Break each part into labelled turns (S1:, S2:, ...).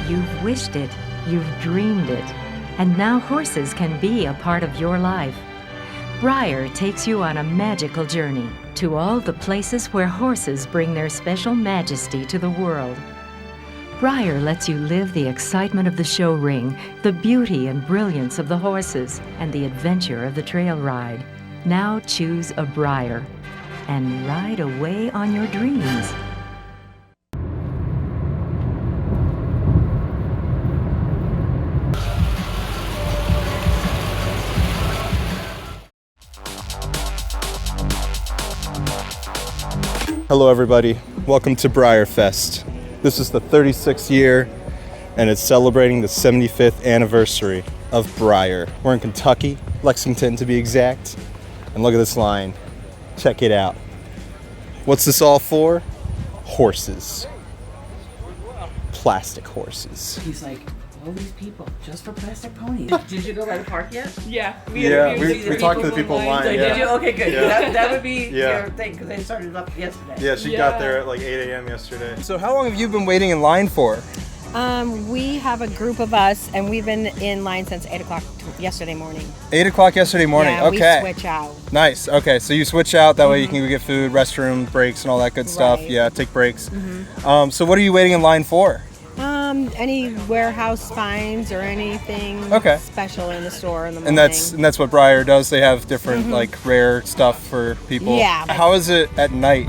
S1: You've wished it, you've dreamed it, and now horses can be a part of your life. Breyer takes you on a magical journey to all the places where horses bring their special majesty to the world. Breyer lets you live the excitement of the show ring, the beauty and brilliance of the horses, and the adventure of the trail ride. Now choose a Breyer and ride away on your dreams.
S2: Hello everybody, welcome to Breyerfest. This is the 36th year and it's celebrating the 75th anniversary of Breyer. We're in Kentucky, Lexington to be exact. And look at this line, check it out. What's this all for? Horses. Plastic horses.
S3: He's like, all these people just for plastic ponies. Did you go by the park yet?
S4: Yeah.
S2: We talked to the people in line.
S3: Did you? Okay, good.
S2: Yeah.
S3: That would be your thing, because they started up yesterday.
S2: Yeah, she got there at like 8 a.m. yesterday. So how long have you been waiting in line for?
S5: We have a group of us, and we've been in line since 8 o'clock yesterday morning.
S2: 8 o'clock yesterday morning,
S5: yeah,
S2: okay.
S5: We switch out.
S2: Nice, okay, so you switch out, that way you can go get food, restroom, breaks, and all that good stuff.
S5: Right.
S2: Yeah, take breaks. So what are you waiting in line for?
S5: Any warehouse finds or anything special in the store in the morning.
S2: And that's what Breyer does. They have different like rare stuff for people.
S5: Yeah.
S2: How is it at night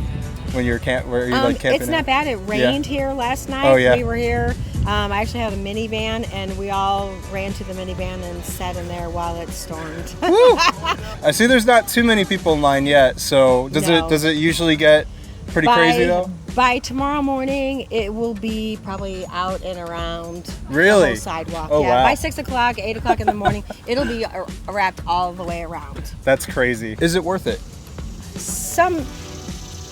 S2: when you're camping?
S5: It's not bad. It rained here last night.
S2: Oh, yeah.
S5: We were here. I actually have a minivan, and we all ran to the minivan and sat in there while it stormed.
S2: I see there's not too many people in line yet. So does it usually get pretty crazy though?
S5: By tomorrow morning, it will be probably out and around the
S2: Really?
S5: whole sidewalk.
S2: Oh,
S5: yeah,
S2: wow.
S5: by 6 o'clock, 8 o'clock in the morning, it'll be wrapped all the way around.
S2: That's crazy. Is it worth it?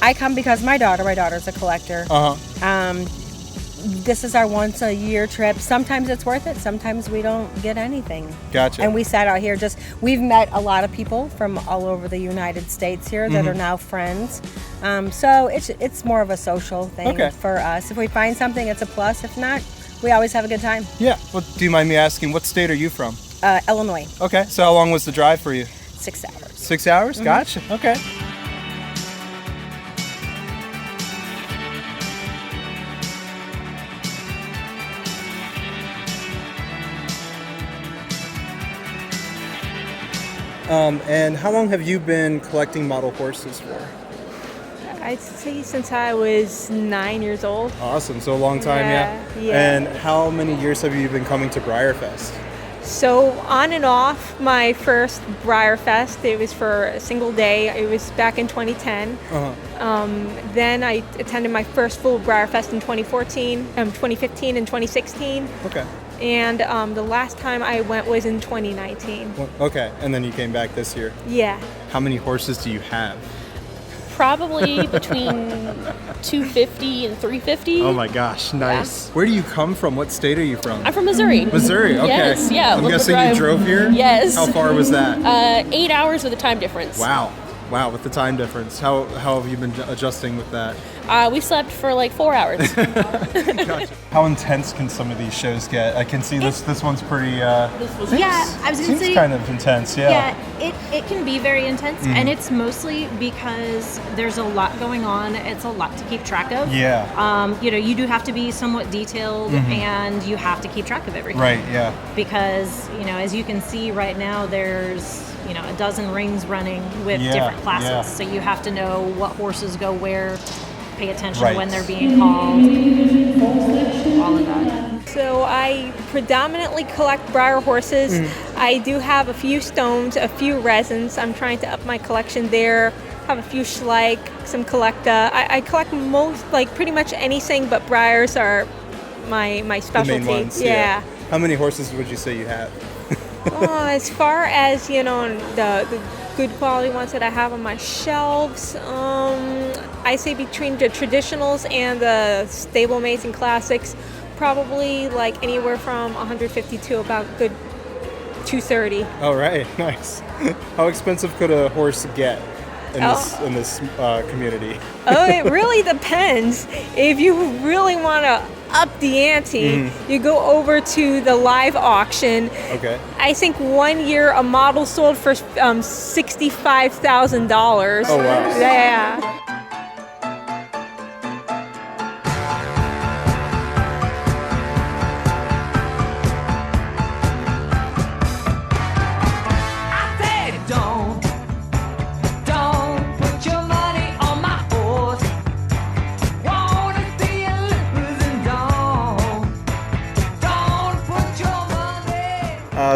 S5: I come because my daughter's a collector. This is our once a year trip. Sometimes it's worth it. Sometimes we don't get anything.
S2: Gotcha.
S5: And we sat out here we've met a lot of people from all over the United States here that are now friends. So it's more of a social thing for us. If we find something, it's a plus. If not, we always have a good time.
S2: Yeah. Well, do you mind me asking, what state are you from?
S5: Illinois.
S2: Okay. So how long was the drive for you?
S5: 6 hours.
S2: 6 hours? Gotcha. Okay. And how long have you been collecting model horses for?
S4: I'd say since I was 9 years old.
S2: Awesome, so a long time, yeah. And how many years have you been coming to Breyerfest?
S4: So on and off, my first Breyerfest, it was for a single day. It was back in 2010. Then I attended my first full Breyerfest in 2015, and 2016.
S2: Okay.
S4: And the last time I went was in 2019.
S2: Okay, and then you came back this year.
S4: Yeah.
S2: How many horses do you have?
S6: Probably between 250 and 350.
S2: Oh my gosh, nice. Yeah. Where do you come from? What state are you from?
S6: I'm from Missouri.
S2: Missouri, okay.
S6: Yes, yeah.
S2: I'm guessing you drove here?
S6: Yes.
S2: How far was that?
S6: 8 hours with a time difference.
S2: Wow, with the time difference. How have you been adjusting with that?
S6: We slept for like 4 hours.
S2: Gotcha. How intense can some of these shows get? I can see this one's pretty,
S7: Yeah, I was gonna say
S2: kind of intense, yeah.
S7: Yeah, it can be very intense, and it's mostly because there's a lot going on. It's a lot to keep track of.
S2: Yeah.
S7: You do have to be somewhat detailed, and you have to keep track of everything.
S2: Right, yeah.
S7: Because, as you can see right now, there's, a dozen rings running with different classes.
S2: Yeah.
S7: So you have to know what horses go where, pay attention when they're being called, all of that.
S4: So I predominantly collect Breyer horses. I do have a few stones, a few resins. I'm trying to up my collection there. Have a few Schleich, some Collecta. I collect pretty much anything, but Breyers are my specialty.
S2: The main ones, yeah. How many horses would you say you have?
S4: As far as, the good quality ones that I have on my shelves, I say between the traditionals and the stablemates and classics, probably like anywhere from 150 to about good 230.
S2: All right, nice. How expensive could a horse get in this community?
S4: Oh, it really depends. If you really want a up the ante, you go over to the live auction.
S2: Okay.
S4: I think one year a model sold for $65,000.
S2: Oh, wow.
S4: Yeah.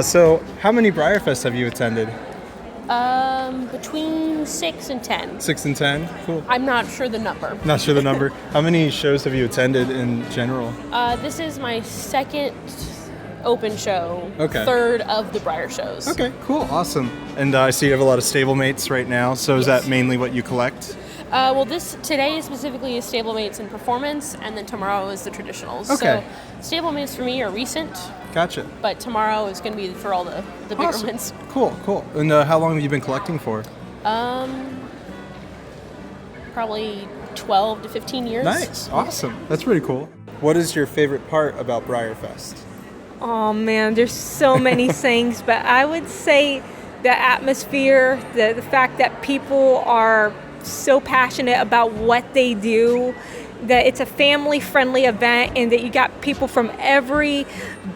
S2: So, how many Breyerfest have you attended?
S6: Between 6 and 10.
S2: 6 and 10? Cool.
S6: I'm not sure the number.
S2: Not sure the number. How many shows have you attended in general?
S6: This is my second open show,
S2: Okay.
S6: third of the Breyer shows.
S2: Okay, cool, awesome. And I see you have a lot of stablemates right now, so is
S6: Yes.
S2: that mainly what you collect?
S6: Well, today specifically is stablemates and performance, and then tomorrow is the traditionals.
S2: Okay.
S6: So stablemates for me are recent,
S2: Gotcha.
S6: but tomorrow is going to be for all the bigger
S2: Awesome.
S6: ones.
S2: Cool, cool. And how long have you been collecting for?
S6: Probably 12 to 15 years.
S2: Nice, awesome. That's pretty cool. What is your favorite part about Breyerfest?
S4: Oh man, there's so many things, but I would say the atmosphere, the fact that people are so passionate about what they do, that it's a family-friendly event, and that you got people from every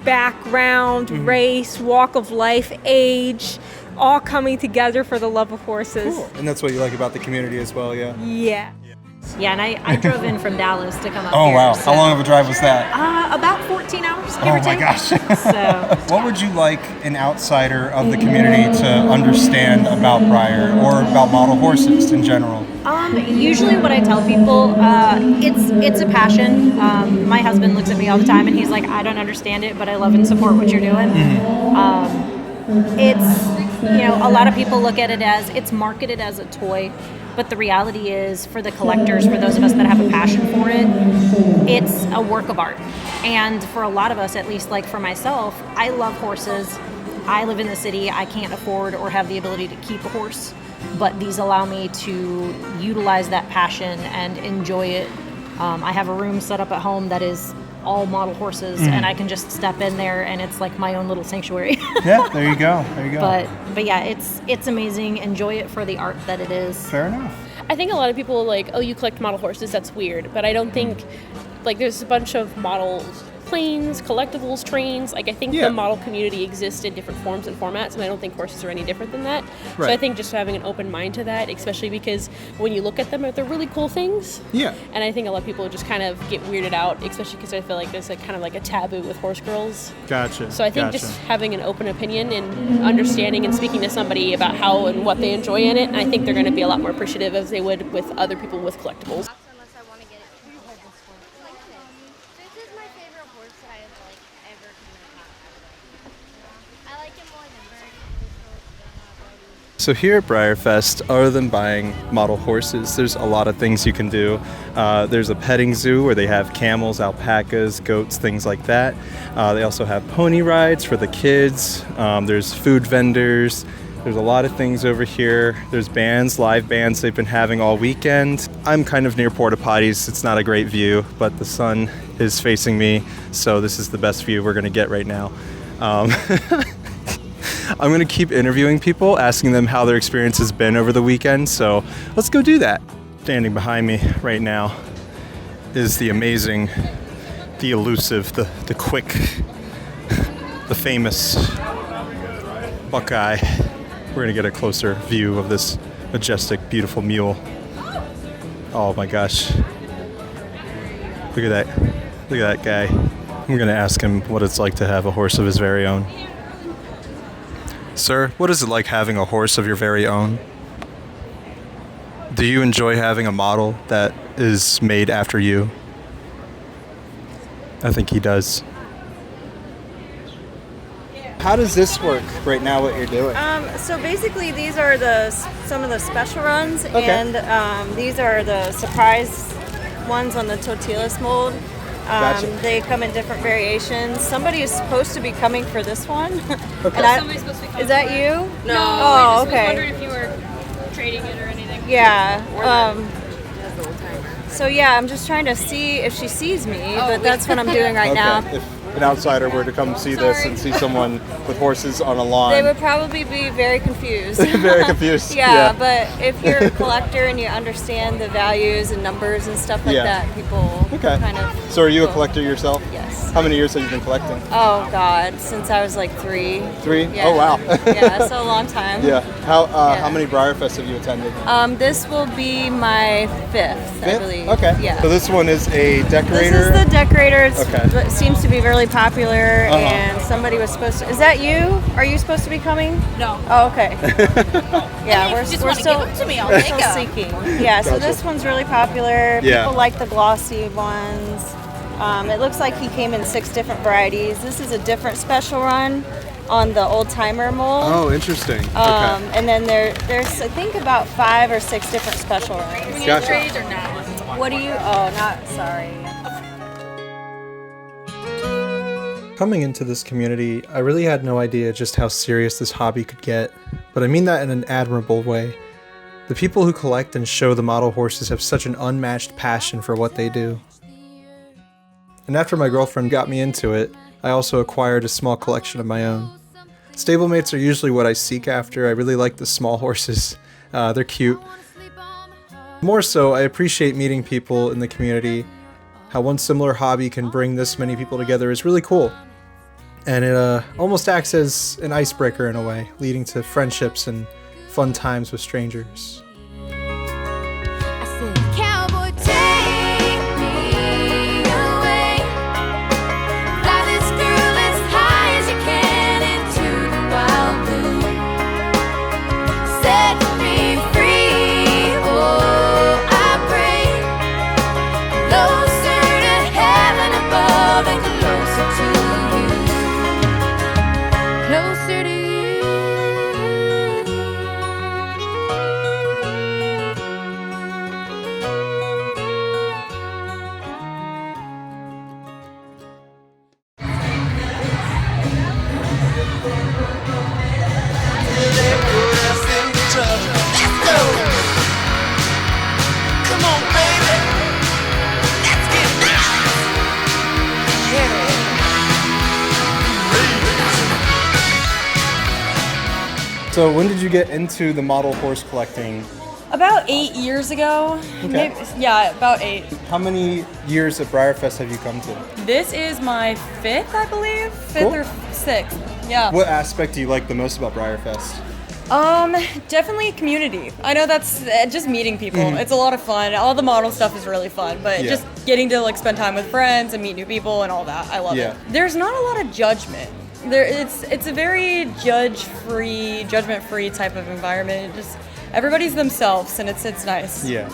S4: background, race, walk of life, age, all coming together for the love of horses.
S2: Cool. And that's what you like about the community as well, yeah?
S4: Yeah.
S7: Yeah, and I drove in from Dallas to come up
S2: Oh,
S7: here.
S2: wow.
S7: So,
S2: How long of a drive was that?
S7: about 14 hours, give
S2: Oh
S7: or
S2: my
S7: take.
S2: gosh.
S7: So,
S2: What would you like an outsider of the community to understand about Breyer or about model horses in general?
S7: usually what I tell people, it's a passion. My husband looks at me all the time and he's like, I don't understand it, but I love and support what you're doing. It's, a lot of people look at it as it's marketed as a toy, but the reality is for the collectors, for those of us that have a passion for it, it's a work of art. And for a lot of us, at least like for myself, I love horses. I live in the city. I can't afford or have the ability to keep a horse, but these allow me to utilize that passion and enjoy it. I have a room set up at home that is all model horses, and I can just step in there and it's like my own little sanctuary.
S2: Yeah, there you go. There you go.
S7: But yeah, it's amazing. Enjoy it for the art that it is.
S2: Fair enough.
S6: I think a lot of people are like, oh, you collect model horses, that's weird. But I don't think, there's a bunch of model planes, collectibles, trains. I think
S2: Yeah.
S6: the model community exists in different forms and formats, and I don't think horses are any different than that. So
S2: Right.
S6: I think just having an open mind to that, especially because when you look at them, they're really cool things.
S2: Yeah.
S6: And I think a lot of people just kind of get weirded out, especially because I feel like there's kind of a taboo with horse girls.
S2: Gotcha.
S6: So I think
S2: gotcha.
S6: just having an open opinion and understanding and speaking to somebody about how and what they enjoy in it, and I think they're going to be a lot more appreciative as they would with other people with collectibles.
S8: Unless I want to get it. This is my favorite horse that I have ever come across. I like it more than Birdie.
S2: So here at Breyerfest, other than buying model horses, there's a lot of things you can do. There's a petting zoo where they have camels, alpacas, goats, things like that. They also have pony rides for the kids. There's food vendors. There's a lot of things over here. There's bands, live bands they've been having all weekend. I'm kind of near porta potties. It's not a great view, but the sun is facing me, so this is the best view we're gonna get right now. I'm going to keep interviewing people, asking them how their experience has been over the weekend, so let's go do that. Standing behind me right now is the amazing, the elusive, the quick, the famous Buckeye. We're going to get a closer view of this majestic, beautiful mule. Oh my gosh. Look at that. Look at that guy. I'm going to ask him what it's like to have a horse of his very own. Sir, what is it like having a horse of your very own? Do you enjoy having a model that is made after you? I think he does. How does this work right now, what you're doing?
S5: So basically, these are some of the special runs,
S2: Okay.
S5: and these are the surprise ones on the tortillas mold.
S2: Gotcha.
S5: They come in different variations. Somebody is supposed to be coming for this one.
S2: Okay.
S6: Somebody's supposed to be
S5: Is that you?
S6: No.
S5: Oh,
S6: I just
S5: okay.
S6: was wondering if you were trading it or anything.
S5: Yeah. So yeah, I'm just trying to see if she sees me, but that's what I'm doing right now.
S2: If an outsider were to come see this and see someone with horses on a lawn,
S5: They would probably be very confused.
S2: very confused.
S5: Yeah, but if you're a collector and you understand the values and numbers and stuff like
S2: Yeah.
S5: that, people kind of.
S2: So are you a collector yourself?
S5: Yes.
S2: How many years have you been collecting?
S5: Oh God, since I was like 3.
S2: 3?
S5: Yeah.
S2: Oh wow.
S5: Yeah, so a long time.
S2: Yeah. How many Breyerfest have you attended?
S5: This will be my 5th, I believe.
S2: Okay.
S5: Yeah.
S2: So this one is a decorator.
S5: This is the decorator.
S2: Okay.
S5: It seems to be really popular, and somebody was supposed to. Is that you? Are you supposed to be coming?
S6: No.
S5: Oh, okay. Yeah, we're
S6: just
S5: we're
S6: wanna
S5: still
S6: give 'em to me, I'll
S5: we're
S6: take
S5: still
S6: 'em.
S5: seeking. Yeah. So
S2: Gotcha.
S5: this one's really popular.
S2: Yeah.
S5: People like the glossy ones. It looks like he came in 6 different varieties. This is a different special run on the old timer mold.
S2: Oh, interesting.
S5: And then there's I think about 5 or 6 different special runs.
S2: Gotcha.
S6: Trades or not?
S5: What do you? Oh, not sorry.
S2: Coming into this community, I really had no idea just how serious this hobby could get, but I mean that in an admirable way. The people who collect and show the model horses have such an unmatched passion for what they do. And after my girlfriend got me into it, I also acquired a small collection of my own. Stablemates are usually what I seek after. I really like the small horses. They're cute. More so, I appreciate meeting people in the community. How one similar hobby can bring this many people together is really cool. And it almost acts as an icebreaker in a way, leading to friendships and fun times with strangers.
S9: Cowboy, take me away. Fly this girl as high as you can into the wild blue. Set me free, oh, I pray. Closer to heaven above and closer to you. Closer to you.
S2: So when did you get into the model horse collecting?
S10: About 8 years ago.
S2: Okay.
S10: Yeah, about 8.
S2: How many years at Breyerfest have you come to?
S10: This is my 5th, I believe. 5th
S2: Cool.
S10: or 6th. Yeah.
S2: What aspect do you like the most about Breyerfest?
S10: Definitely community. I know that's just meeting people.
S2: Mhm.
S10: It's a lot of fun. All the model stuff is really fun, but
S2: Yeah.
S10: just getting to like spend time with friends and meet new people and all that, I love
S2: Yeah.
S10: it. There's not a lot of judgment. It's a very judgment-free type of environment. Just everybody's themselves, and it's nice.
S2: Yeah.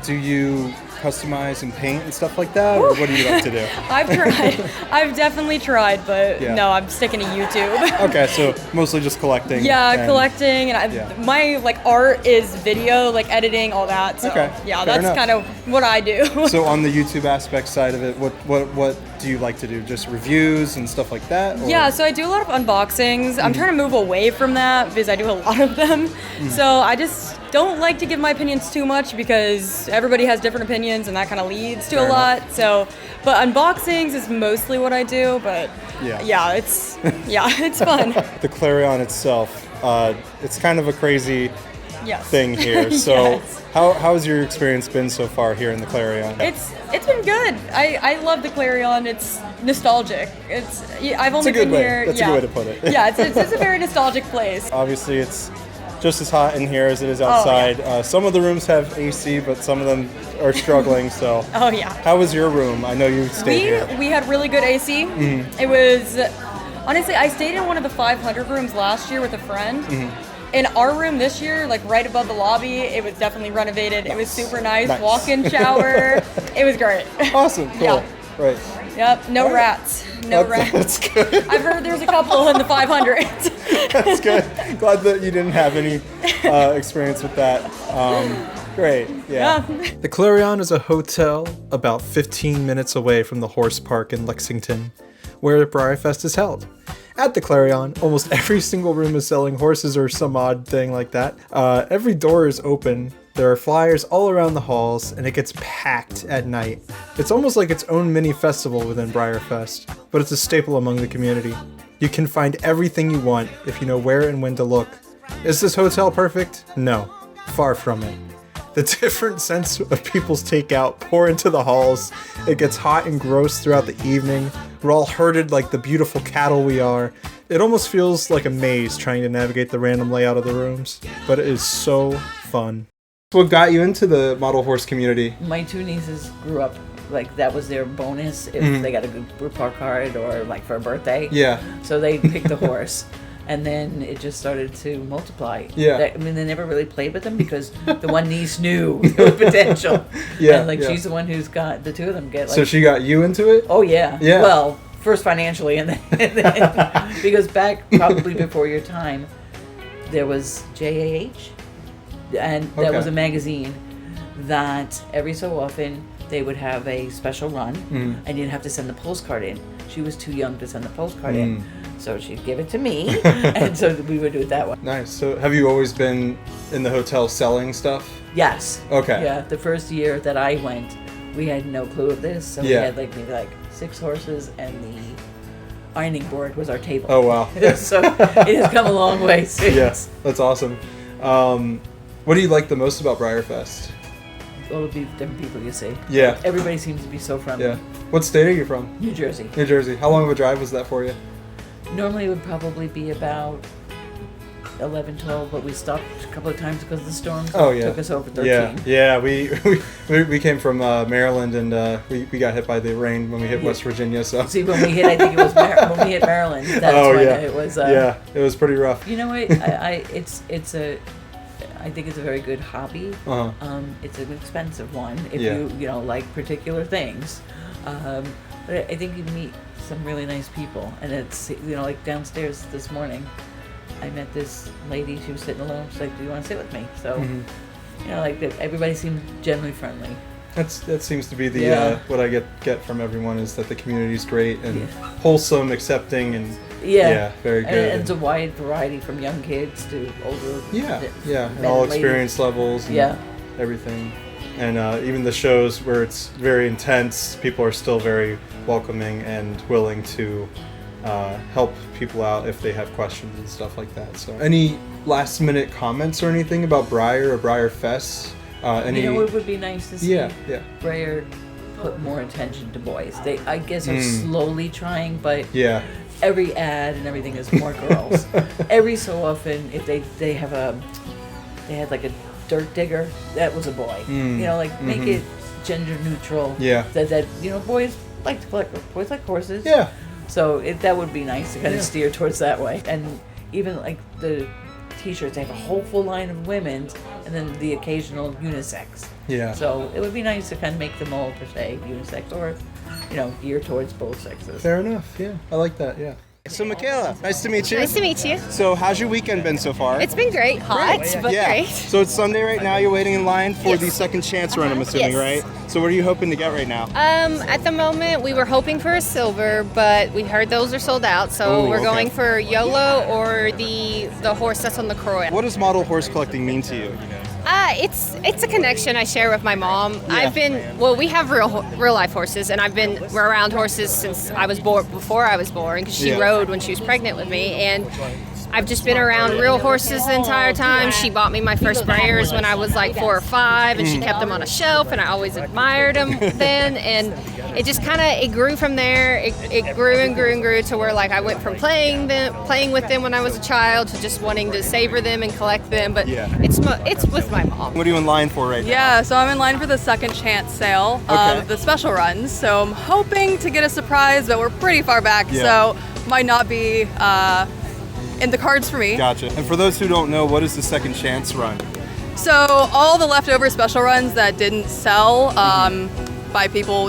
S2: Do you customize and paint and stuff like that, or what do you like to do?
S10: I've tried. I've definitely tried, but
S2: Yeah.
S10: no, I'm sticking to YouTube.
S2: Okay, so mostly just collecting.
S10: Yeah,
S2: and-
S10: collecting, and
S2: Yeah.
S10: my like art is video, like editing, all that. So
S2: Okay,
S10: yeah,
S2: fair
S10: that's
S2: enough.
S10: kind of what I do.
S2: So on the YouTube aspect side of it, what do you like to do? Just reviews and stuff like that? Or?
S10: Yeah, so I do a lot of unboxings. I'm
S2: Mhm.
S10: trying to move away from that because I do a lot of them.
S2: Mhm.
S10: So I just don't like to give my opinions too much because everybody has different opinions and that kind of leads to
S2: Fair
S10: a
S2: enough.
S10: lot. So, but unboxings is mostly what I do. But
S2: Yeah.
S10: it's it's fun.
S2: The Clarion itself, it's kind of a crazy
S10: Yes.
S2: thing here. So
S10: Yes.
S2: how has your experience been so far here in the Clarion?
S10: It's been good. I love the Clarion. It's nostalgic. I've only
S2: a good
S10: been
S2: way.
S10: here.
S2: That's a good way to put it.
S10: Yeah, it's a very nostalgic place.
S2: Obviously, it's just as hot in here as it is
S10: Oh,
S2: outside. Some of the rooms have AC, but some of them are struggling. So,
S10: Oh yeah.
S2: how was your room? I know you stayed here.
S10: We had really good AC.
S2: Mhm.
S10: It was honestly, I stayed in one of the 500 rooms last year with a friend.
S2: Mhm.
S10: In our room this year, like right above the lobby, it was definitely renovated. It was super nice.
S2: Nice.
S10: Walk-in shower. It was great.
S2: Awesome. Cool.
S10: Yeah.
S2: Right.
S10: Yep. No
S2: All right.
S10: rats. No rats.
S2: That's good.
S10: I've heard there's a couple in the 500.
S2: That's good. Glad that you didn't have any experience with that. Great. Yeah. The Clarion is a hotel about 15 minutes away from the horse park in Lexington, where Breyerfest is held. At the Clarion, almost every single room is selling horses or some odd thing like that. Every door is open, There are flyers all around the halls, and it gets packed at night. It's almost like its own mini festival within Breyerfest, but it's a staple among the community. You can find everything you want if you know where and when to look. Is this hotel perfect? No, far from it. The different scents of people's takeout pour into the halls. It gets hot and gross throughout the evening. We're all herded like the beautiful cattle we are. It almost feels like a maze trying to navigate the random layout of the rooms, but it is so fun. What got you into the model horse community?
S3: My two nieces grew up, like, that was their bonus if they got a good group park card or, like, for a birthday.
S2: Yeah.
S3: So they picked a horse. And then it just started to multiply.
S2: Yeah.
S3: I mean, they never really played with them because the one niece knew there was potential.
S2: Yeah.
S3: And, like,
S2: yeah.
S3: she's the one who's got, the two of them get, like...
S2: So she got you into it?
S3: Oh, yeah.
S2: Yeah.
S3: Well, first financially, and then because back probably before your time, there was JAH, and that was a magazine that every so often they would have a special run, and you'd have to send the postcard in. She was too young to send the postcard in, so she'd give it to me, and so we would do it that way.
S2: Nice. So have you always been in the hotel selling stuff?
S3: Yes.
S2: Okay.
S3: Yeah, the first year that I went, we had no clue of this, so we had like maybe like 6 horses, and the ironing board was our table.
S2: Oh wow.
S3: So it has come a long way since.
S2: Yes, that's awesome. What do you like the most about Breyerfest?
S3: All the different people you see.
S2: Yeah.
S3: Everybody seems to be so friendly.
S2: Yeah. What state are you from?
S3: New Jersey.
S2: New Jersey. How long of a drive was that for you?
S3: Normally it would probably be about 11, 12, but we stopped a couple of times because of the storms.
S2: Oh yeah.
S3: Took us over 13.
S2: Yeah. We came from Maryland, and we got hit by the rain when we hit West Virginia. So
S3: see, when we hit, I think it was when we hit Maryland. That's when it was.
S2: Yeah, it was pretty rough.
S3: You know what? I think it's a very good hobby. It's an expensive one if you like particular things. But I think you meet some really nice people, and it's like downstairs this morning, I met this lady. She was sitting alone. She's like, "Do you want to sit with me?" So, like everybody seems generally friendly.
S2: That seems to be the what I get from everyone is that the community's great and wholesome, accepting, and very good.
S3: And it's a wide variety from young kids to older.
S2: And all experience levels. And everything, and even the shows where it's very intense, people are still very welcoming and willing to help people out if they have questions and stuff like that. So, any last minute comments or anything about Breyer or Breyerfest?
S3: It would be nice to see Breyer put more attention to boys. They, I guess, are slowly trying, but every ad and everything is more girls. Every so often, if they had like a dirt digger, that was a boy. Make it gender neutral. That boys like to collect. Boys like horses. So that would be nice to kind of steer towards that way. And even like the T-shirts, they have a whole full line of women's, and then the occasional unisex. So it would be nice to kind of make them all per se unisex, or geared towards both sexes.
S2: Fair enough. Yeah, I like that. Yeah. So Michaela, nice to meet you.
S11: Nice to meet you.
S2: So how's your weekend been so far?
S11: It's been great. Hot, but great.
S2: So it's Sunday right now. You're waiting in line for the second chance run, I'm assuming, right? So what are you hoping to get right now?
S11: At the moment, we were hoping for a silver, but we heard those are sold out. So we're going for YOLO or the horse that's on the Croy.
S2: What does model horse collecting mean to you?
S11: It's a connection I share with my mom. We have real life horses, and we're around horses since I was born, before I was born, because she rode when she was pregnant with me, and I've just been around real horses the entire time. She bought me my first Breyers when I was like 4 or 5, and she kept them on a shelf, and I always admired them then, and it just it grew from there. It grew and grew and grew to where like I went from playing with them when I was a child to just wanting to savor them and collect them, but it's with my mom.
S2: What are you in line for right now?
S12: Yeah, so I'm in line for the second chance sale of the special runs, so I'm hoping to get a surprise, but we're pretty far back, so might not be in the cards for me.
S2: Gotcha. And for those who don't know, what is the second chance run?
S12: So all the leftover special runs that didn't sell by people,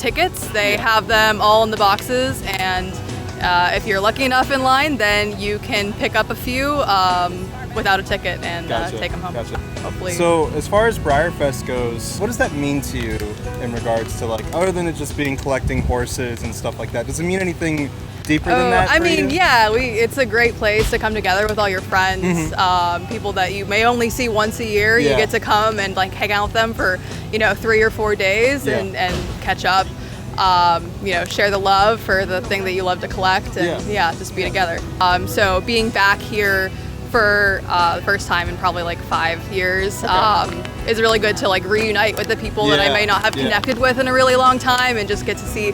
S12: tickets, they have them all in the boxes, and if you're lucky enough in line, then you can pick up a few without a ticket and take them home. Hopefully.
S2: So as far as Breyerfest goes, what does that mean to you in regards to like, other than it just being collecting horses and stuff like that? Does it mean anything deeper than that?
S12: I mean, yeah, it's a great place to come together with all your friends, people that you may only see once a year. You get to come and like hang out with them for 3 or 4 days and catch up. Share the love for the thing that you love to collect and just be together. So being back here for the first time in probably like 5 years is really good to like reunite with the people that I may not have connected with in a really long time and just get to see,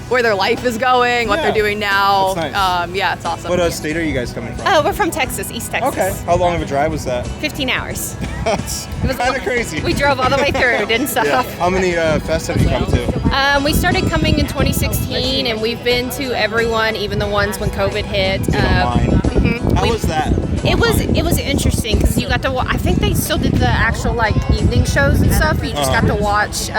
S12: where their life is going, what they're doing now.
S2: That's nice.
S12: It's awesome.
S2: What state are you guys coming from?
S11: Oh, we're from Texas, East Texas.
S2: Okay. How long of a drive was that?
S11: 15 hours.
S2: That's kind of crazy.
S11: We drove all the way through, didn't stop.
S2: How many fests have you come to?
S11: We started coming in 2016, and we've been to everyone, even the ones when COVID hit.
S2: How was that?
S11: It was interesting because you got to. I think they still did the actual like evening shows and stuff. You just got to watch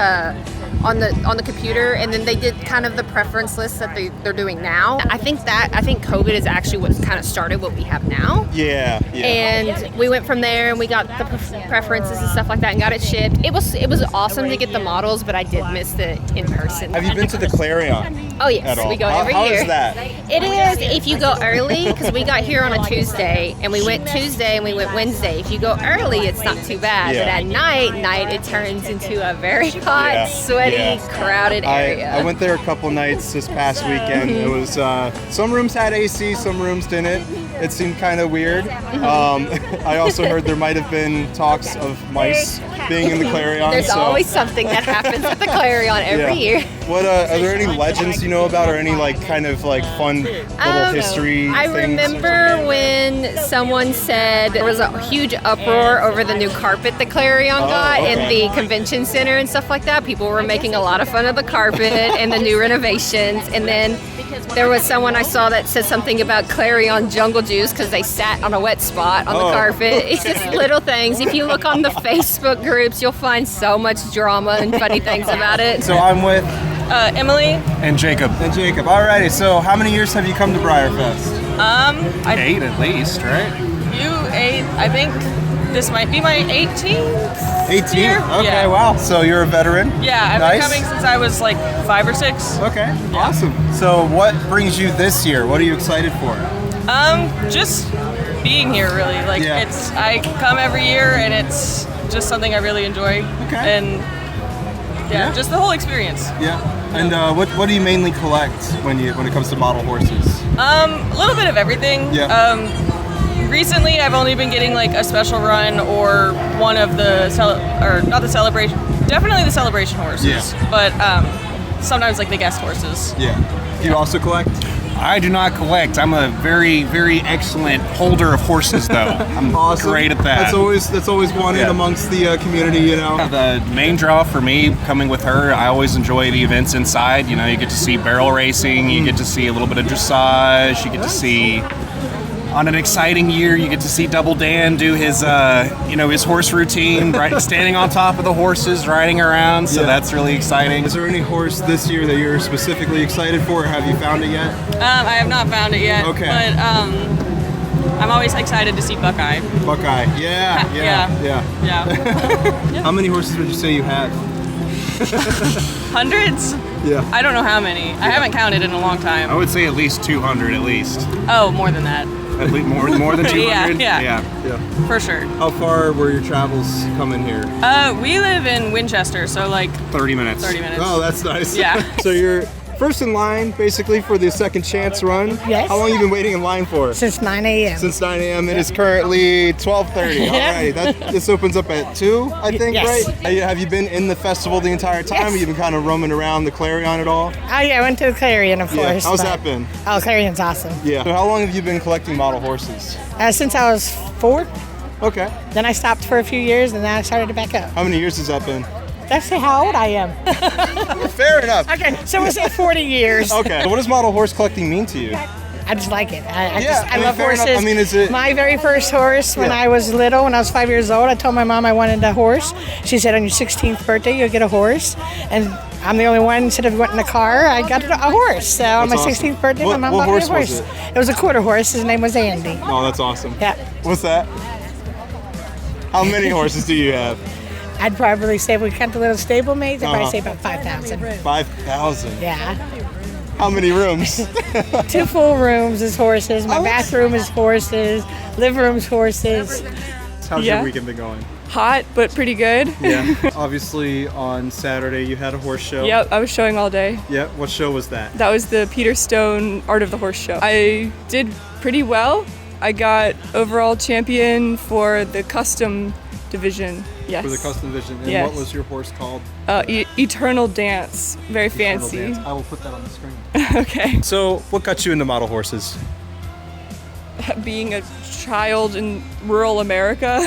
S11: on the computer, and then they did kind of the preference list that they're doing now. I think COVID is actually what kind of started what we have now.
S2: Yeah.
S11: And we went from there, and we got the preferences and stuff like that, and got it shipped. It was awesome to get the models, but I did miss the in person.
S2: Have you been to the Clarion?
S11: Oh yes, we go every year.
S2: How is that?
S11: It is if you go early, because we got here on a Tuesday, and we went Tuesday and we went Wednesday. If you go early, it's not too bad, but at night it turns into a very hot, sweaty, crowded area.
S2: I went there a couple nights this past weekend. It was some rooms had AC, some rooms didn't. It seemed kind of weird. I also heard there might have been talks of mice being in the Clarion.
S11: There's always something that happens at the Clarion every year.
S2: What are there any legends you know about, or any like kind of like fun little history
S11: I
S2: things?
S11: remember when someone said there was a huge uproar over the new carpet the Clarion got in the convention center and stuff like that. People were making a lot of fun of the carpet and the new renovations, and then there was someone I saw that said something about Clarion jungle juice because they sat on a wet spot on the carpet. It's just little things. If you look on the Facebook groups, you'll find so much drama and funny things about it.
S2: So I'm with
S13: Emily
S2: and Jacob. Alrighty. So how many years have you come to Breyerfest?
S13: 8
S14: at least, right?
S13: You 8. I think this might be my 18th.
S2: 18?
S13: Year.
S2: Okay,
S13: Yeah.
S2: Wow. So you're a veteran?
S13: Yeah, I've been coming since I was like 5 or 6.
S2: Okay, awesome. So what brings you this year? What are you excited for?
S13: Just being here really. Like I come every year and it's just something I really enjoy. Okay. And just the whole experience.
S2: Yeah. And what do you mainly collect when it comes to model horses?
S13: A little bit of everything.
S2: Yeah.
S13: Recently, I've only been getting like a special run or one of the definitely the celebration horses.
S2: Yeah.
S13: But sometimes like the guest horses.
S2: Yeah. Do you also collect?
S14: I do not collect. I'm a very, very excellent holder of horses, though. I'm great at that.
S2: That's always one in amongst the community,
S14: The main draw for me coming with her, I always enjoy the events inside. You get to see barrel racing, you get to see a little bit of dressage, you get to see. On an exciting year, you get to see Double Dan do his, his horse routine, right, standing on top of the horses, riding around. So that's really exciting.
S2: Is there any horse this year that you're specifically excited for, or have you found it yet?
S13: I have not found it yet.
S2: Okay.
S13: But I'm always excited to see Buckeye.
S2: Buckeye. Yeah. How many horses would you say you have?
S13: Hundreds?
S2: Yeah.
S13: I don't know how many. I haven't counted in a long time.
S14: I would say at least 200 at least.
S13: Oh, more than that.
S14: At least more than 200?
S13: Yeah. For sure.
S2: How far were your travels coming here?
S13: We live in Winchester, so like
S14: 30 minutes.
S13: 30 minutes.
S2: Oh, that's nice.
S13: Yeah.
S2: So you're first in line, basically, for the second chance run.
S15: Yes.
S2: How long have you been waiting in line for?
S15: Since 9 a.m.
S2: Since 9 a.m. It is currently 12:30. Alrighty. This opens up at 2, I think,
S15: Yes.
S2: right? Have you been in the festival the entire time?
S15: Yes.
S2: Have you been kind of roaming around the Clarion at all?
S15: I went to the Clarion, of course.
S2: How's
S15: but-
S2: that been?
S15: Oh, Clarion's awesome.
S2: Yeah. So how long have you been collecting model horses?
S15: Since I was 4.
S2: Okay.
S15: Then I stopped for a few years, and then I started to back up.
S2: How many years has that been?
S15: That's how old I am.
S2: Fair enough.
S15: Okay, so we'll say 40 years.
S2: Okay. So what does model horse collecting mean to you?
S15: I just like it. I
S2: mean,
S15: love
S2: fair enough.
S15: horses.
S2: I mean, is it-
S15: My very first horse when I was little, when I was 5 years old, I told my mom I wanted a horse. She said, on your 16th birthday, you'll get a horse. And I'm the only one, instead of wanting a car, I got a horse. So on my 16th birthday, my mom bought me a horse. It was a quarter horse. His name was Andy.
S2: Oh, that's awesome.
S15: Yeah.
S2: What's that? How many horses do you have?
S15: I'd probably say, if we count the little stablemates, I'd probably say about 5,000.
S2: 5,000?
S15: Yeah.
S2: How many rooms?
S15: 2 full rooms is horses. My bathroom is horses. Living room's horses.
S2: How's your weekend been going?
S13: Hot, but pretty good.
S2: Yeah. Obviously, on Saturday, you had a horse show.
S13: Yep, I was showing all day.
S2: Yep. What show was that?
S13: That was the Peter Stone Art of the Horse show. I did pretty well. I got overall champion for the custom division. Yes.
S2: For the custom division. And
S13: yes.
S2: What was your horse called?
S13: Eternal Dance. Very
S2: Eternal
S13: fancy.
S2: Dance. I will put that on the screen.
S13: Okay.
S2: So, what got you into model horses?
S13: Being a child in rural America.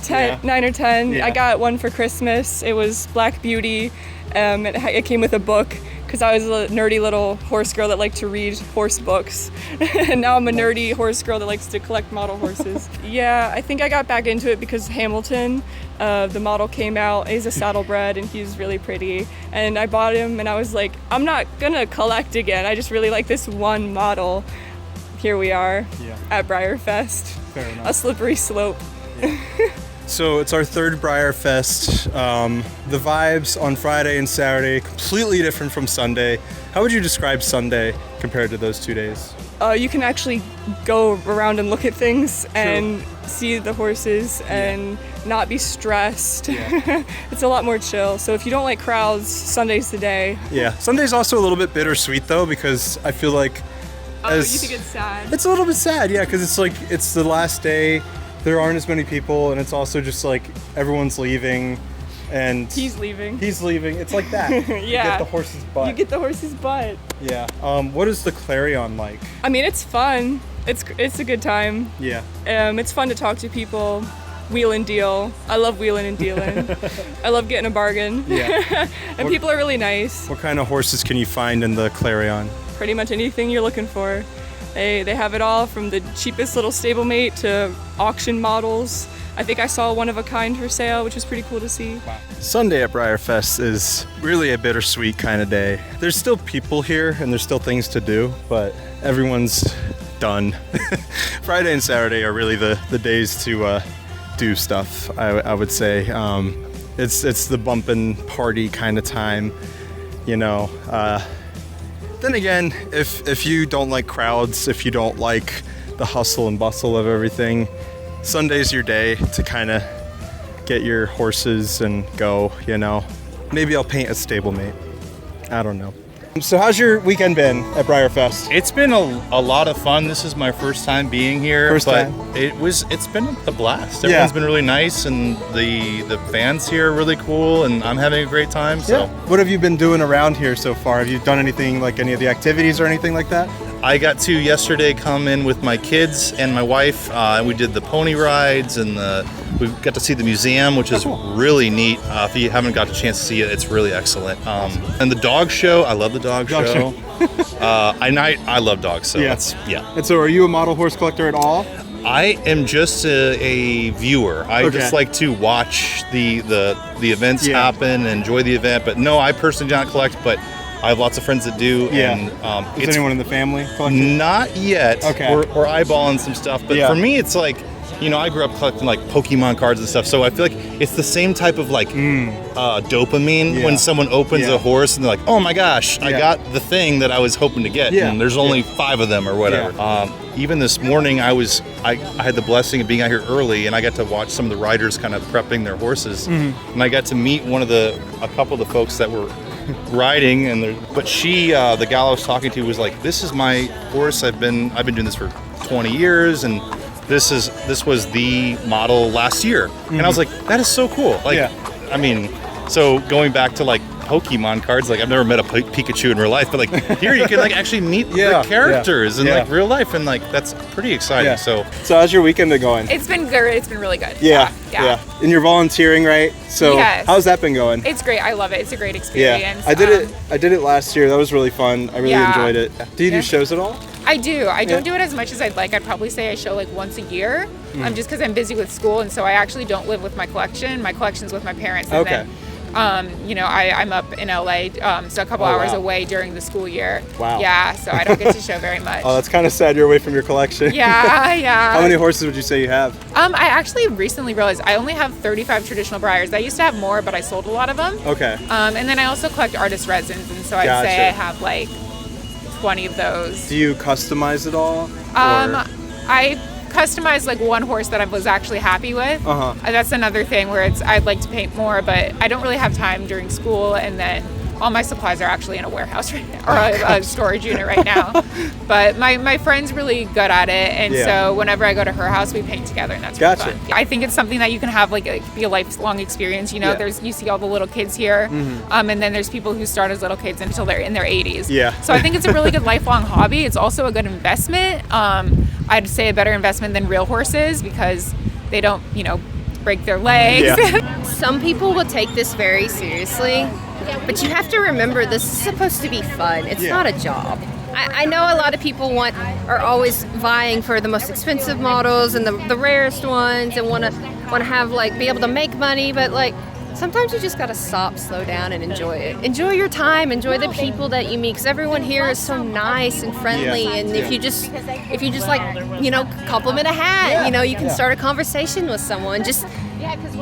S13: 9 or 10.
S2: Yeah.
S13: I got one for Christmas. It was Black Beauty. It came with a book because I was a nerdy little horse girl that liked to read horse books. And now I'm a nerdy horse girl that likes to collect model horses. Yeah, I think I got back into it because Hamilton, the model, came out. He's a saddlebred and he's really pretty. And I bought him and I was like, I'm not gonna collect again. I just really like this one model. Here we are at Breyerfest.
S2: Fair enough.
S13: A slippery slope.
S2: So it's our third Breyerfest. The vibes on Friday and Saturday completely different from Sunday. How would you describe Sunday compared to those 2 days?
S13: You can actually go around and look at things and see the horses and not be stressed.
S2: Yeah.
S13: It's a lot more chill. So if you don't like crowds, Sunday's the day.
S2: Yeah. Sunday's also a little bit bittersweet though, because I feel like
S13: you think it's sad?
S2: It's a little bit sad, yeah, because it's like it's the last day. There aren't as many people, and it's also just like everyone's leaving, and
S13: he's leaving.
S2: It's like that.
S13: Yeah.
S2: You get the horse's butt.
S13: You get the horse's butt.
S2: Yeah. What is the Clarion like?
S13: I mean, it's fun. It's a good time.
S2: Yeah.
S13: It's fun to talk to people, wheel and deal. I love wheeling and dealing. I love getting a bargain.
S2: Yeah.
S13: And people are really nice.
S2: What kind of horses can you find in the Clarion?
S13: Pretty much anything you're looking for. They have it all, from the cheapest little stablemate to auction models. I think I saw one of a kind for sale, which was pretty cool to see.
S2: Wow. Sunday at Breyerfest is really a bittersweet kind of day. There's still people here and there's still things to do, but everyone's done. Friday and Saturday are really the days to do stuff, I would say. It's the bumpin' party kind of time, you know. Then again, if you don't like crowds, if you don't like the hustle and bustle of everything, Sunday's your day to kind of get your horses and go, you know. Maybe I'll paint a stablemate. I don't know. So how's your weekend been at Breyerfest?
S16: It's been a lot of fun. This is my first time being here, it's been a blast. Everyone's been really nice, and the fans here are really cool, and I'm having a great time. So,
S2: what have you been doing around here so far? Have you done anything, like any of the activities or anything like that?
S16: I got to yesterday come in with my kids and my wife, and we did the pony rides, and we got to see the museum, which is really neat. If you haven't got a chance to see it, it's really excellent. And the dog show, I love the dog show. I love dogs, so
S2: And so are you a model horse collector at all?
S16: I am just a viewer. I just like to watch the events happen and enjoy the event. But no, I personally do not collect, but I have lots of friends that do.
S2: Yeah.
S16: And,
S2: is anyone in the family collecting?
S16: Not yet.
S2: Okay.
S16: We're eyeballing some stuff. But for me, it's like, you know, I grew up collecting like Pokemon cards and stuff. So I feel like it's the same type of like dopamine when someone opens a horse and they're like, oh my gosh, I got the thing that I was hoping to get. And there's only 5 of them or whatever. Even this morning, I had the blessing of being out here early, and I got to watch some of the riders kind of prepping their horses. And I got to meet a couple of the folks that were riding, but she, the gal I was talking to, was like, "This is my horse. I've been doing this for 20 years, and this was the model last year." And I was like, "That is so cool!" Like, I mean, so going back to like Pokemon cards, like I've never met a Pikachu in real life, but like here you can like actually meet the characters in like real life, and like that's pretty exciting. So
S2: how's your weekend been going?
S17: It's been good. It's been really good.
S2: Yeah. And you're volunteering, right? So how's that been going?
S17: It's great. I love it. It's a great experience.
S2: I did it last year. That was really fun. I really enjoyed it. Do you do shows at all?
S17: I do. I don't do it as much as I'd like. I'd probably say I show like once a year, just because I'm busy with school, and so I actually don't live with my collection. My collection's with my parents. And then I'm up in LA, so a couple hours away during the school year.
S2: Wow.
S17: Yeah, so I don't get to show very much.
S2: Oh, that's kind of sad. You're away from your collection.
S17: Yeah.
S2: How many horses would you say you have?
S17: I actually recently realized I only have 35 traditional Breyers. I used to have more, but I sold a lot of them.
S2: Okay.
S17: And then I also collect artist resins, and so I'd say I have like 20 of those.
S2: Do you customize it all?
S17: I customized like one horse that I was actually happy with. That's another thing where I'd like to paint more, but I don't really have time during school, and then all my supplies are actually in a warehouse right now, or a storage unit right now. But my friend's really good at it, and so whenever I go to her house, we paint together, and that's really fun. I think it's something that you can have like be a lifelong experience. You know, you see all the little kids here, and then there's people who start as little kids until they're in their 80s. So I think it's a really good lifelong hobby. It's also a good investment. I'd say a better investment than real horses because they don't, break their legs.
S11: Some people will take this very seriously, but you have to remember this is supposed to be fun. It's not a job. I know a lot of people are always vying for the most expensive models and the rarest ones and want to have be able to make money, but sometimes you just gotta stop, slow down, and enjoy it. Enjoy your time. Enjoy the people that you meet, because everyone here is so nice and friendly. And if you just compliment a hat, you can start a conversation with someone. Just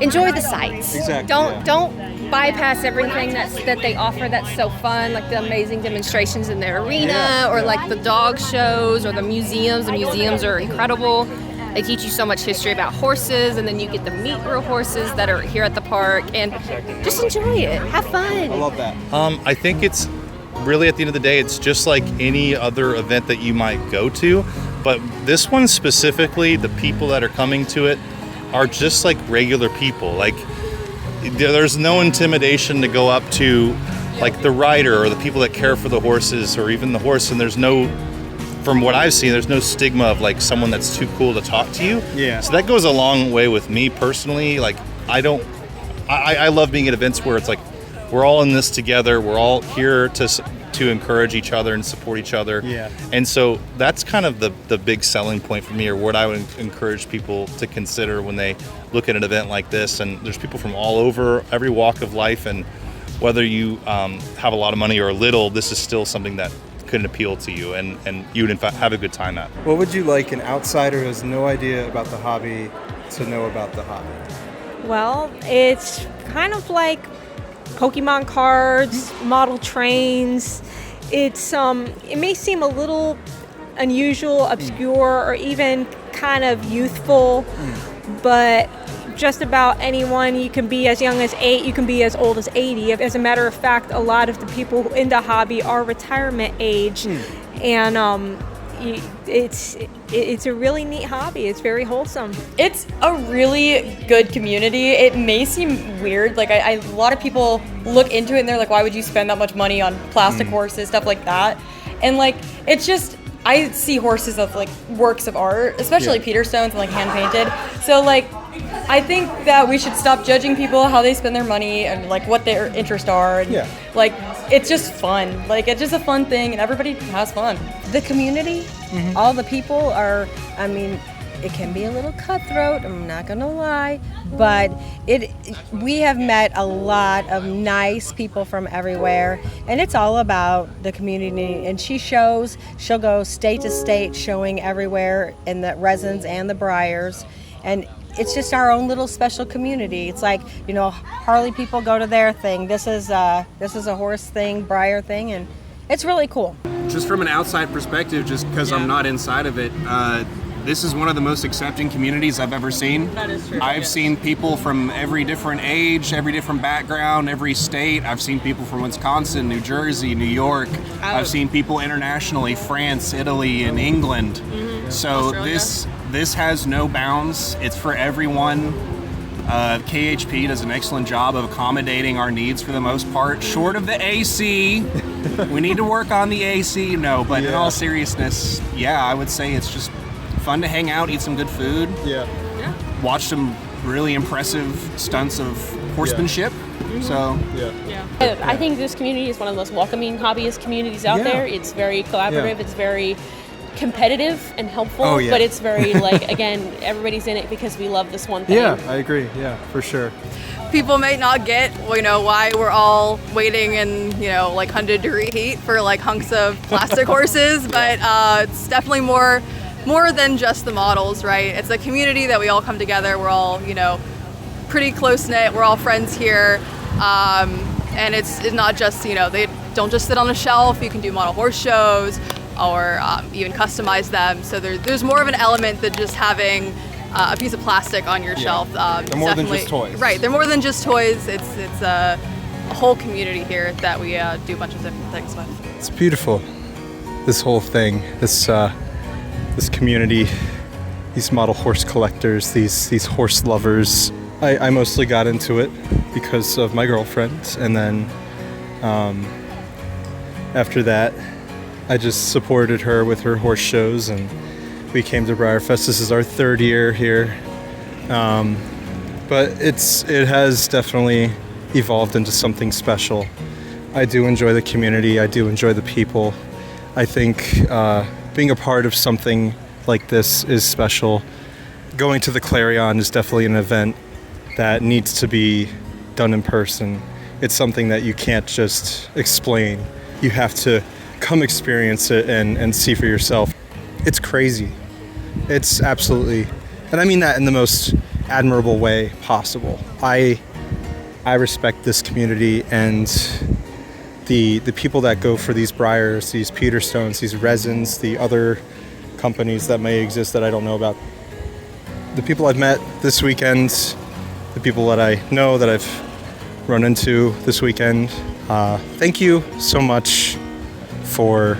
S11: enjoy the sights. Don't bypass everything that they offer that's so fun, like the amazing demonstrations in their arena, or like the dog shows or the museums. The museums are incredible. They teach you so much history about horses, and then you get to meet real horses that are here at the park, and just enjoy it. Have fun.
S2: I love that.
S16: I think it's really, at the end of the day, it's just like any other event that you might go to, but this one specifically, the people that are coming to it are just like regular people. Like, there's no intimidation to go up to like the rider or the people that care for the horses or even the horse, and there's no, from what I've seen, there's no stigma of like someone that's too cool to talk to you. So that goes a long way with me personally. Like, I love being at events where it's like we're all in this together. We're all here to encourage each other and support each other. And so that's kind of the big selling point for me, or what I would encourage people to consider when they look at an event like this. And there's people from all over, every walk of life, and whether you have a lot of money or a little, this is still something that could appeal to you, and you would in fact have a good time at.
S2: What would you like an outsider who has no idea about the hobby to know about the hobby?
S4: Well, it's kind of like Pokemon cards, model trains. It's it may seem a little unusual, obscure, or even kind of youthful, but just about anyone. You can be as young as 8, you can be as old as 80. As a matter of fact, a lot of the people in the hobby are retirement age, and it's a really neat hobby. It's very wholesome.
S10: It's a really good community. It may seem weird, like a lot of people look into it and they're like, why would you spend that much money on plastic horses, stuff like that? And it's just, I see horses as works of art, especially Peterstones and hand painted. So I think that we should stop judging people how they spend their money and what their interests are, and it's just fun. It's just a fun thing, and everybody has fun.
S5: The community, all the people are, it can be a little cutthroat, I'm not gonna lie, but we have met a lot of nice people from everywhere, and it's all about the community. And she'll go state to state showing everywhere in the resins and the Breyers, and it's just our own little special community. It's Harley people go to their thing. This is a horse thing, Breyer thing, and it's really cool.
S14: Just from an outside perspective, just because I'm not inside of it, this is one of the most accepting communities I've ever seen.
S3: That is true.
S14: I've seen people from every different age, every different background, every state. I've seen people from Wisconsin, New Jersey, New York. I've seen people internationally, France, Italy, and England. So
S3: Australia.
S14: This has no bounds. It's for everyone. KHP does an excellent job of accommodating our needs for the most part, short of the AC. We need to work on the AC, but in all seriousness, I would say it's just fun to hang out, eat some good food, watch some really impressive stunts of horsemanship. So
S6: I think this community is one of the most welcoming hobbyist communities out there. It's very collaborative. It's very competitive and helpful,
S2: Oh, yeah.
S6: but it's very like, again, everybody's in it because we love this one thing.
S2: Yeah, I agree. Yeah, for sure.
S12: People may not get, why we're all waiting in, like 100-degree heat for like hunks of plastic horses, but it's definitely more than just the models, right? It's a community that we all come together. We're all, pretty close knit. We're all friends here, and it's not just, they don't just sit on a shelf. You can do model horse shows or even customize them. So there's more of an element than just having a piece of plastic on your shelf.
S2: They're more than just toys.
S12: Right, they're more than just toys. It's a whole community here that we do a bunch of different things with.
S2: It's beautiful. This whole thing, this community, these model horse collectors, these horse lovers. I mostly got into it because of my girlfriend, and then after that, I just supported her with her horse shows, and we came to Breyerfest. This is our 3rd year here, but it has definitely evolved into something special. I do enjoy the community. I do enjoy the people. I think being a part of something like this is special. Going to the Clarion is definitely an event that needs to be done in person. It's something that you can't just explain. You have to come experience it and see for yourself. It's crazy. It's absolutely, and I mean that in the most admirable way possible. I respect this community and the people that go for these Breyers, these Peterstones, these resins, the other companies that may exist that I don't know about. The people I've met this weekend, the people that I know that I've run into this weekend, thank you so much for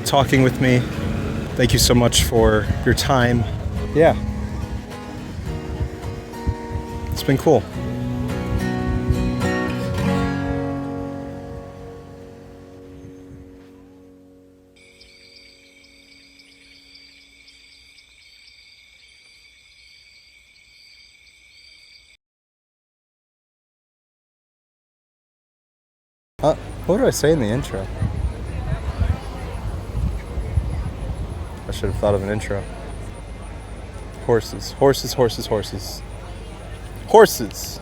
S2: talking with me. Thank you so much for your time. Yeah. It's been cool. What do I say in the intro? I should have thought of an intro. Horses, horses, horses, horses. Horses!